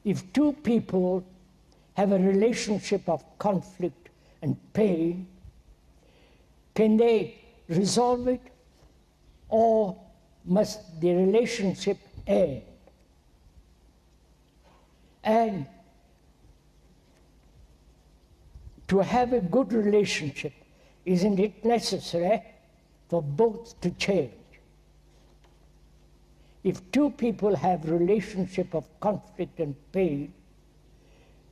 if two people have a relationship of conflict and pain, can they resolve it, or must the relationship end? And to have a good relationship, isn't it necessary for both to change? If two people have relationship of conflict and pain,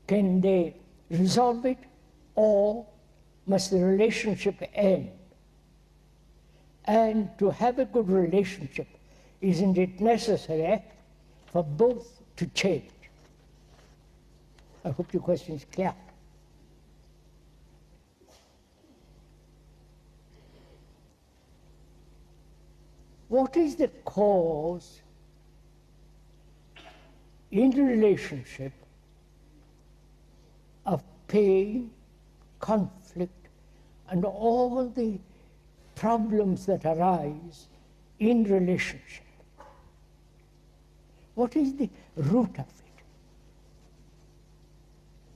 can they resolve it, or must the relationship end? And to have a good relationship, isn't it necessary for both to change? I hope your question is clear. What is the cause in the relationship of pain, conflict, and all the problems that arise in relationship? What is the root of it?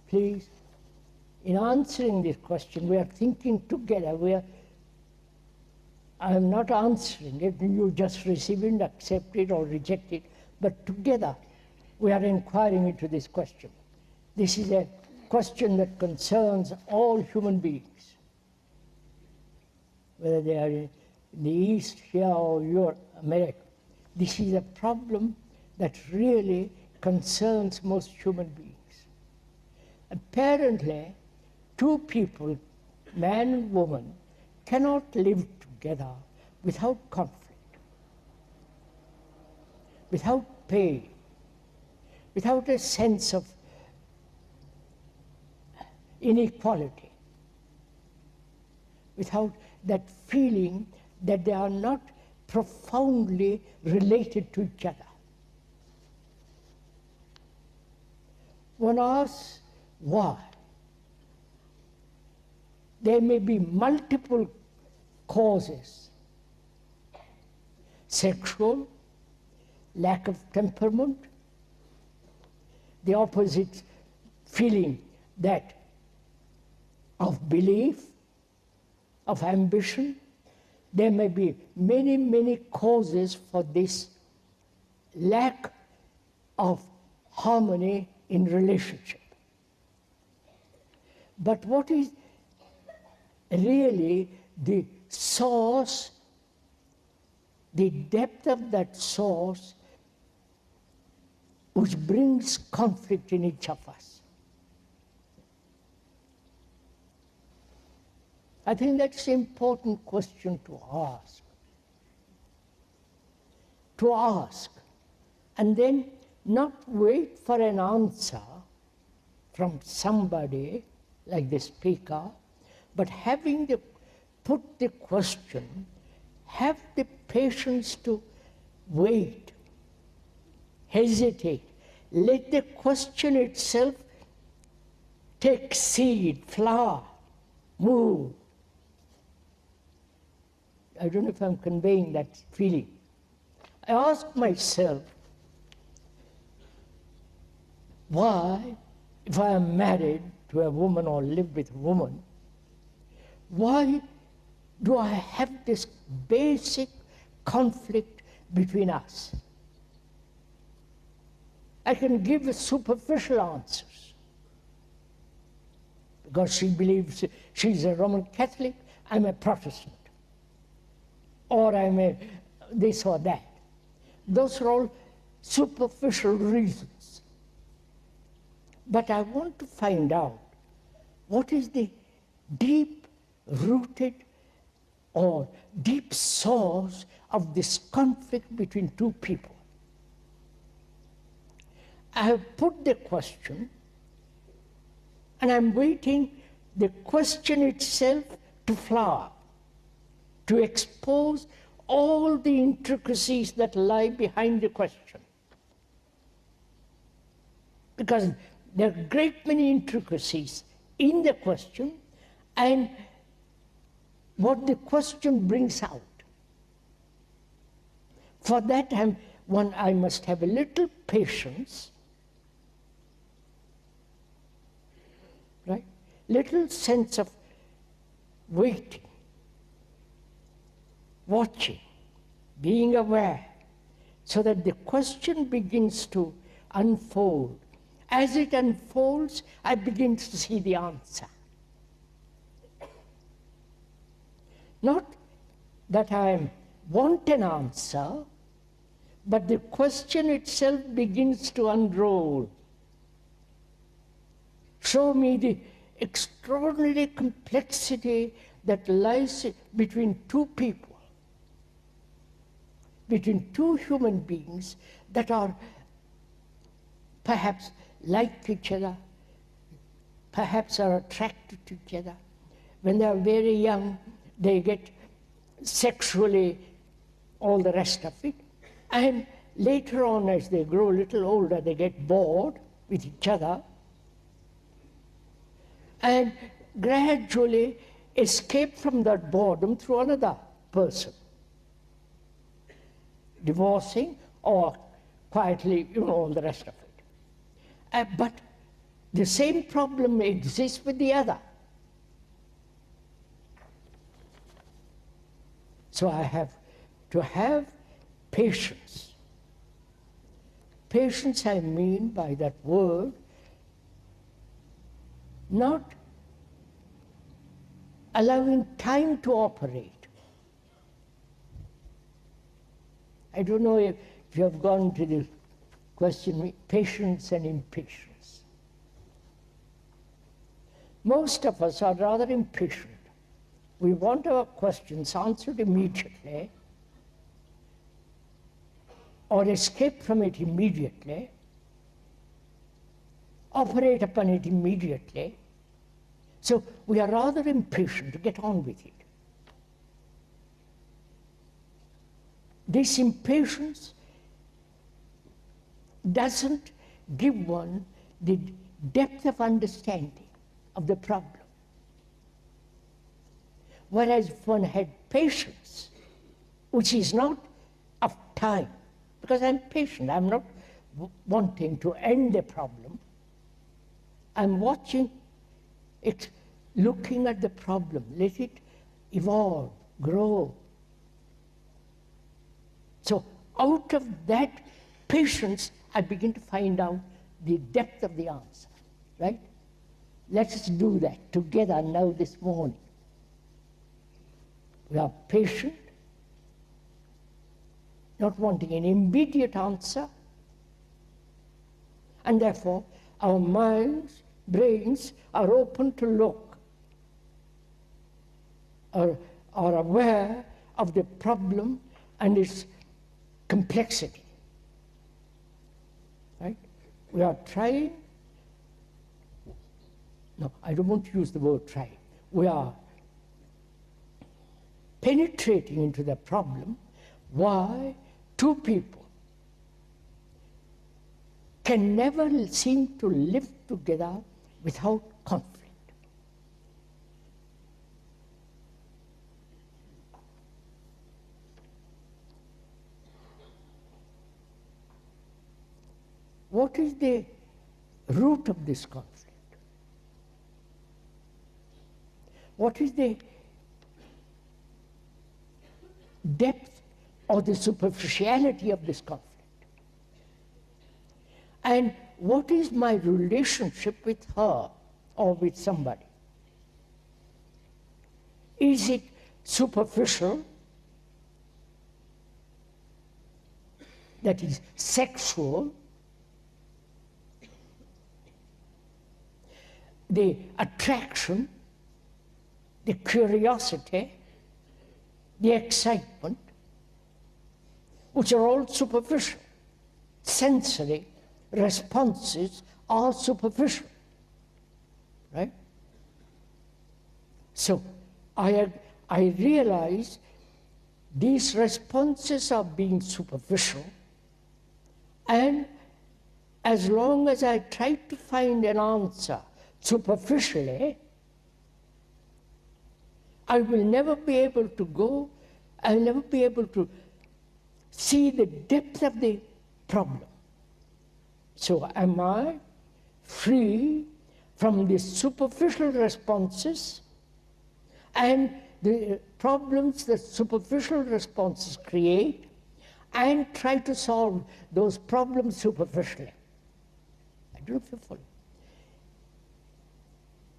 Please, in answering this question, we are thinking together. I am not answering it, you just receive it, accept it or reject it, but together we are inquiring into this question. This is a question that concerns all human beings, whether they are in the East here or Europe, America. This is a problem that really concerns most human beings. Apparently, two people, man and woman, cannot live together without conflict, without pain, without a sense of inequality, without that feeling that they are not profoundly related to each other. One asks why. There may be multiple causes: sexual, lack of temperament, the opposite feeling, that of belief, of ambition. There may be many, many causes for this lack of harmony in relationship. But what is really the source, the depth of that source which brings conflict in each of us? I think that's an important question to ask. To ask, and then not wait for an answer from somebody like the speaker, but having the put the question, have the patience to wait, hesitate, let the question itself take seed, flower, move. I don't know if I'm conveying that feeling. I ask myself, why, if I am married to a woman or live with a woman, why do I have this basic conflict between us? I can give superficial answers. Because she believes she's a Roman Catholic, I'm a Protestant. Or I'm a this or that. Those are all superficial reasons. But I want to find out what is the deep-rooted or deep source of this conflict between two people. I have put the question, and I'm waiting the question itself to flower, to expose all the intricacies that lie behind the question. Because there are a great many intricacies in the question and what the question brings out. For that, I must have a little patience little sense of waiting, watching, being aware, so that the question begins to unfold. As it unfolds, I begin to see the answer. Not that I want an answer, but the question itself begins to unroll. Show me the extraordinary complexity that lies between two people, between two human beings that are perhaps like each other, perhaps are attracted to each other. When they are very young, they get sexually all the rest of it. And later on, as they grow a little older, they get bored with each other and gradually escape from that boredom through another person, divorcing or quietly, all the rest of it. But the same problem exists with the other. So I have to have patience. Patience, I mean by that word, not allowing time to operate. I don't know if you have gone to the question, patience and impatience. Most of us are rather impatient. We want our questions answered immediately, or escape from it immediately, operate upon it immediately. So we are rather impatient to get on with it. This impatience doesn't give one the depth of understanding of the problem. Whereas if one had patience, which is not of time, because I'm patient, I'm not wanting to end the problem. I'm watching it, looking at the problem, let it evolve, grow. So out of that patience, I begin to find out the depth of the answer, right? Let us do that together now this morning. We are patient, not wanting an immediate answer, and therefore our minds, brains are open to look, are aware of the problem and its complexity. Right? We are trying, no, I don't want to use the word trying. We are penetrating into the problem why two people can never seem to live together without conflict. What is the root of this conflict? What is the depth or the superficiality of this conflict? And what is my relationship with her or with somebody? Is it superficial, that is sexual, the attraction, the curiosity, the excitement, which are all superficial. Sensory responses are superficial, right? So I realize these responses are being superficial, and as long as I try to find an answer superficially, I will never be able to go, I will never be able to see the depth of the problem. So am I free from the superficial responses and the problems that superficial responses create, and try to solve those problems superficially. I don't know if you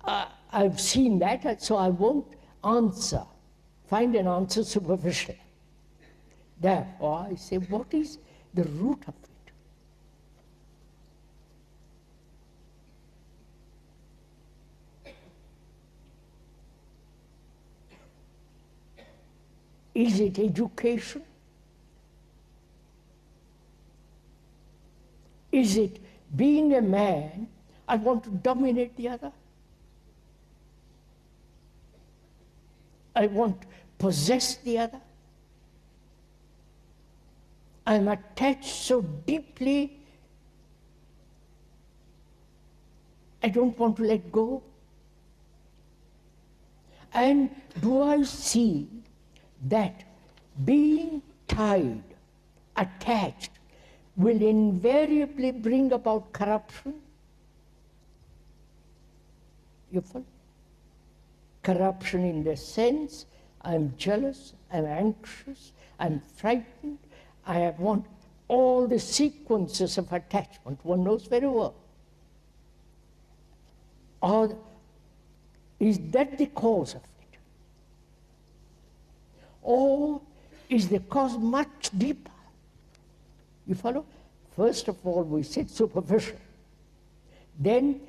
follow. I've seen that, so I won't find an answer superficially. Therefore, I say, what is the root of it? Is it education? Is it being a man, I want to dominate the other? I want to possess the other? I'm attached so deeply, I don't want to let go. And do I see that being tied, attached, will invariably bring about corruption? You follow? Corruption in the sense, I'm jealous, I'm anxious, I'm frightened, I want all the sequences of attachment, one knows very well. Or is that the cause of it? Or is the cause much deeper? You follow? First of all, we said superficial. Then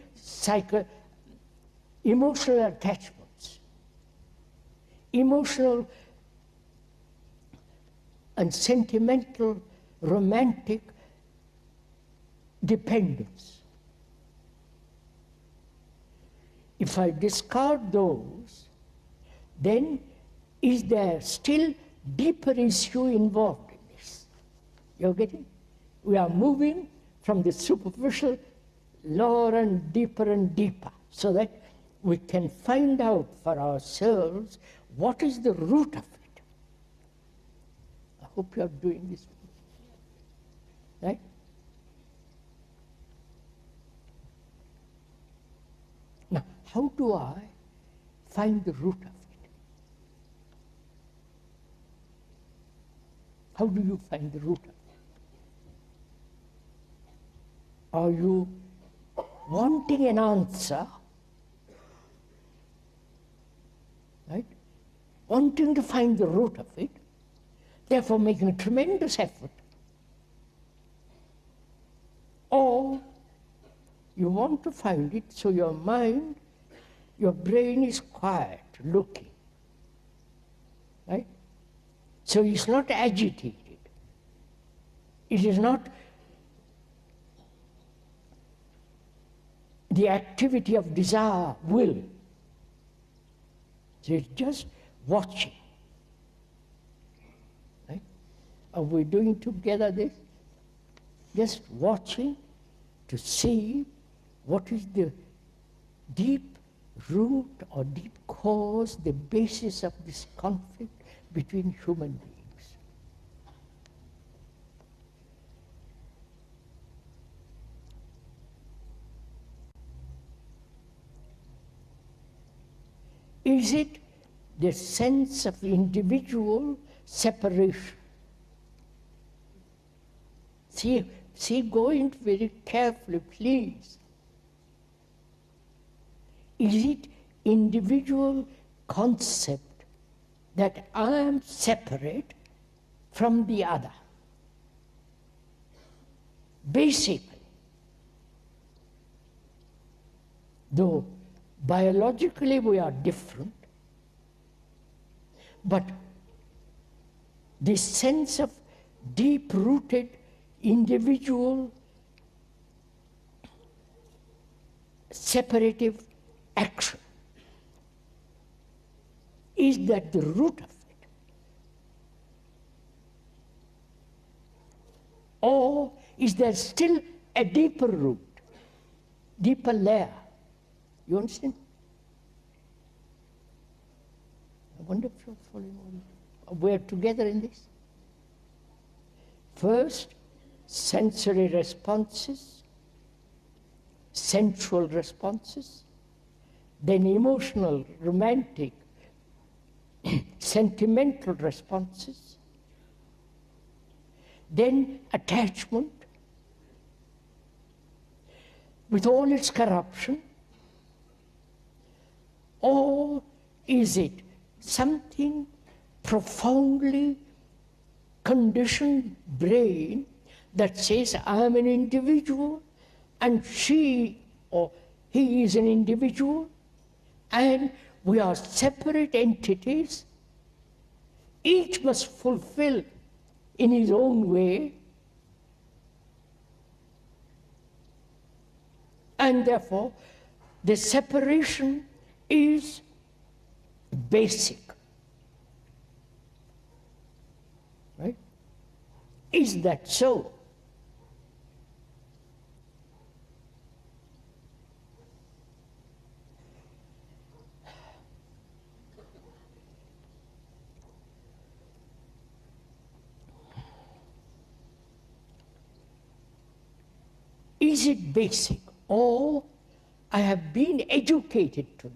emotional attachments. Emotional and sentimental, romantic dependence. If I discard those, then is there still deeper issue involved in this? You're getting? We are moving from the superficial lower and deeper, so that we can find out for ourselves what is the root of it. I hope you are doing this. Right? Now, how do I find the root of it? How do you find the root of it? Are you wanting an answer? Right? Wanting to find the root of it, therefore making a tremendous effort. Or you want to find it so your mind, your brain is quiet, looking. Right? So it's not agitated. It is not the activity of desire, will. So it's just watching. Right? Are we doing together this? Just watching to see what is the deep root or deep cause, the basis of this conflict between human beings. Is it the sense of individual separation? See, go into very carefully, please. Is it individual concept that I am separate from the other? Basically, though biologically we are different, but this sense of deep-rooted individual separative action, is that the root of it? Or is there still a deeper root, deeper layer? You understand? I wonder if you're following on. We're together in this. First, sensory responses, sensual responses, then emotional, romantic, sentimental responses, then attachment, with all its corruption, or is it something profoundly conditioned brain that says, I am an individual and she or he is an individual and we are separate entities, each must fulfill in his own way, and therefore the separation is basic. Right? Is that so? Is it basic? Or I have been educated to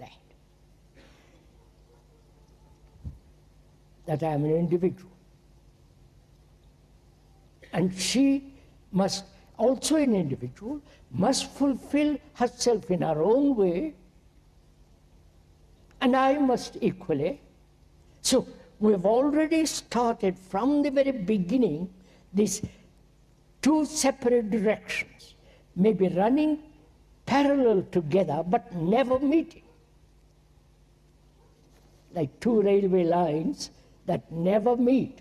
that I am an individual. And she must, also an individual, must fulfill herself in her own way, and I must equally. So we've already started from the very beginning these two separate directions, maybe running parallel together but never meeting. Like two railway lines that never meet.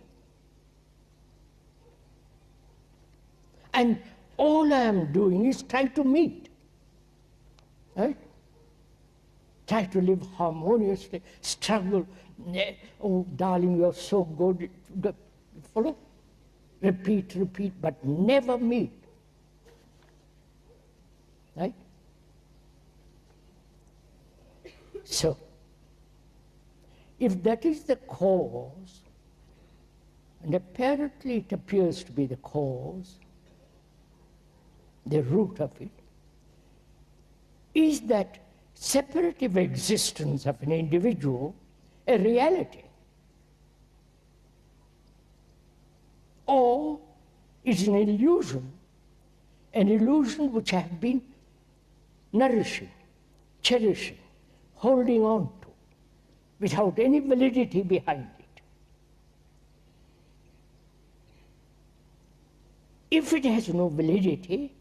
And all I am doing is try to meet. Right? Try to live harmoniously, struggle. Oh, darling, you're so good. Follow? Repeat, repeat, but never meet. Right? So, if that is the cause, and apparently it appears to be the cause, the root of it, is that separative existence of an individual a reality? Or is an illusion which I have been nourishing, cherishing, holding on to, without any validity behind it? If it has no validity,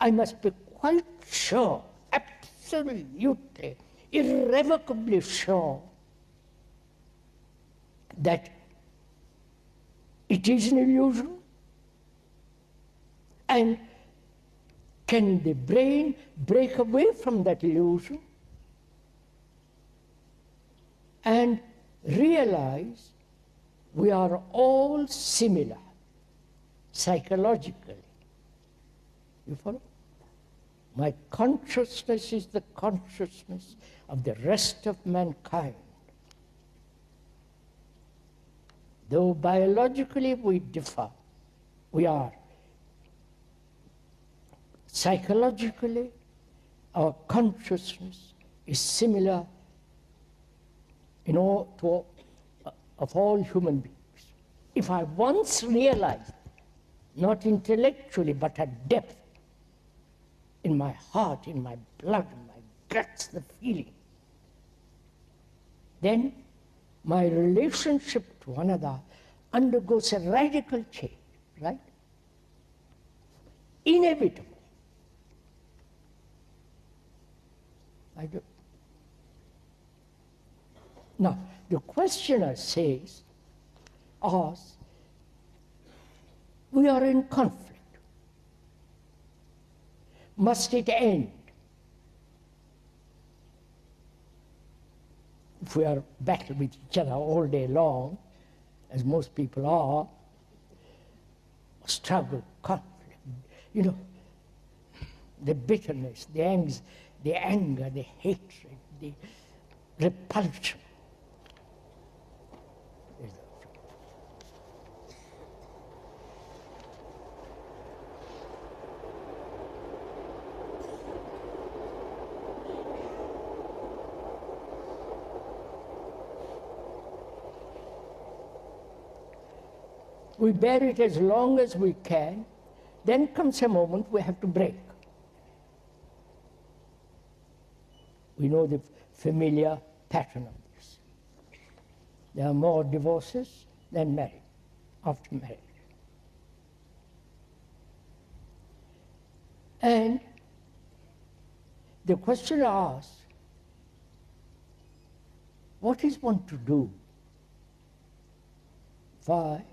I must be quite sure, absolutely, irrevocably sure, that it is an illusion. And can the brain break away from that illusion and realize we are all similar psychologically? You follow? My consciousness is the consciousness of the rest of mankind. Though biologically we differ, we are psychologically, our consciousness is similar in all, of all human beings. If I once realized, not intellectually, but at depth, in my heart, in my blood, in my guts, the feeling, then my relationship to another undergoes a radical change, right? Inevitable. I do. Now, the questioner asks, we are in conflict. Must it end? If we are battling with each other all day long, as most people are, struggle, conflict, you know, the bitterness, the anger, the hatred, the repulsion. We bear it as long as we can. Then comes a moment we have to break. We know the familiar pattern of this. There are more divorces than marriage, after marriage. And the question asks, what is one to do if I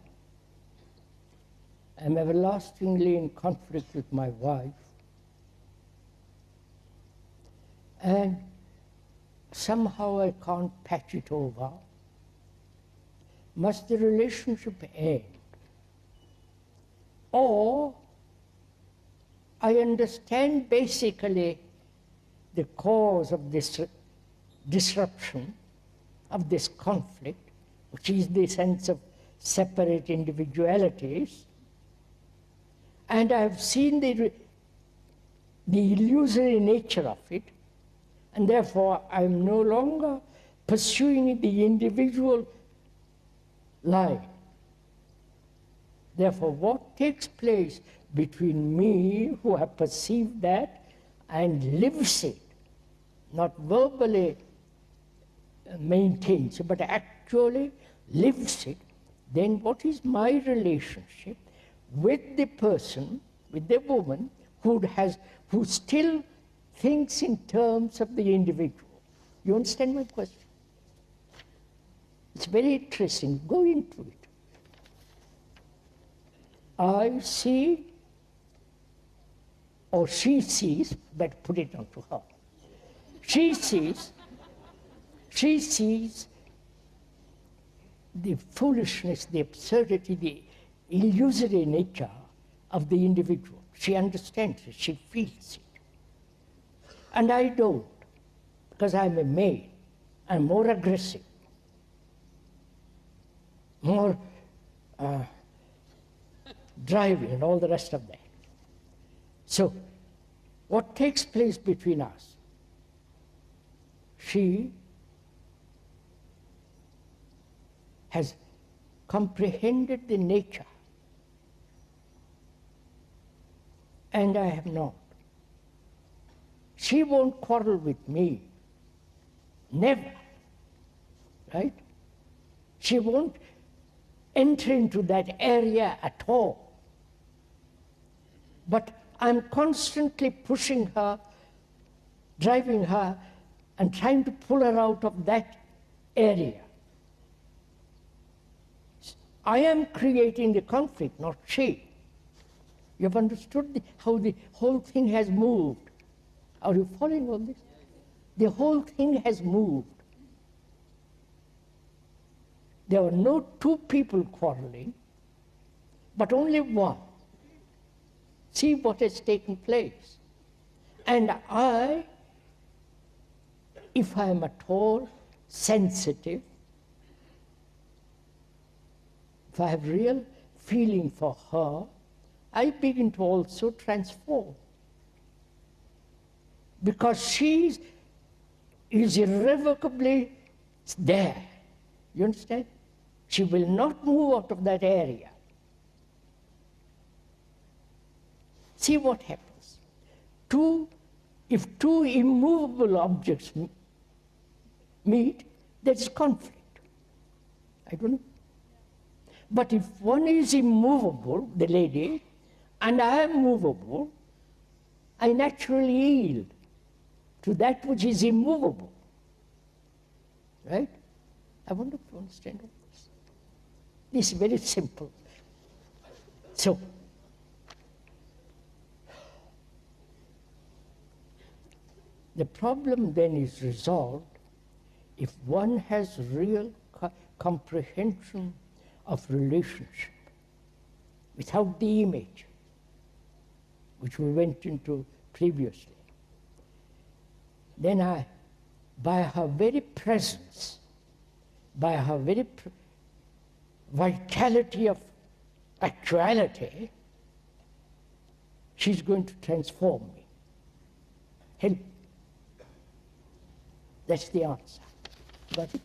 am everlastingly in conflict with my wife and somehow I can't patch it over? Must the relationship end? Or I understand basically the cause of this disruption, of this conflict, which is the sense of separate individualities, and I have seen the illusory nature of it, and therefore I am no longer pursuing the individual line. Therefore, what takes place between me, who have perceived that, and lives it, not verbally maintains it, but actually lives it, then what is my relationship with the person, with the woman, who still thinks in terms of the individual? You understand my question? It's very interesting. Go into it. I see, or she sees, better put it onto her. She sees the foolishness, the absurdity, the illusory nature of the individual. She understands it, she feels it. And I don't, because I'm a male. I'm more aggressive, more driving and all the rest of that. So, what takes place between us? She has comprehended the nature, and I have not. She won't quarrel with me, never, right? She won't enter into that area at all. But I'm constantly pushing her, driving her, and trying to pull her out of that area. I am creating the conflict, not she. You've understood how the whole thing has moved. Are you following all this? The whole thing has moved. There were no two people quarreling, but only one. See what has taken place. And I, if I am at all sensitive, if I have real feeling for her, I begin to also transform. Because she is irrevocably there. You understand? She will not move out of that area. See what happens. If two immovable objects meet, there is conflict. I don't know. But if one is immovable, the lady, and I am movable, I naturally yield to that which is immovable. Right? I wonder if you understand all this. This is very simple. So, the problem then is resolved if one has real comprehension of relationship without the image, which we went into previously. Then by her very presence, by her very vitality of actuality, she's going to transform me. Help. That's the answer. Got it?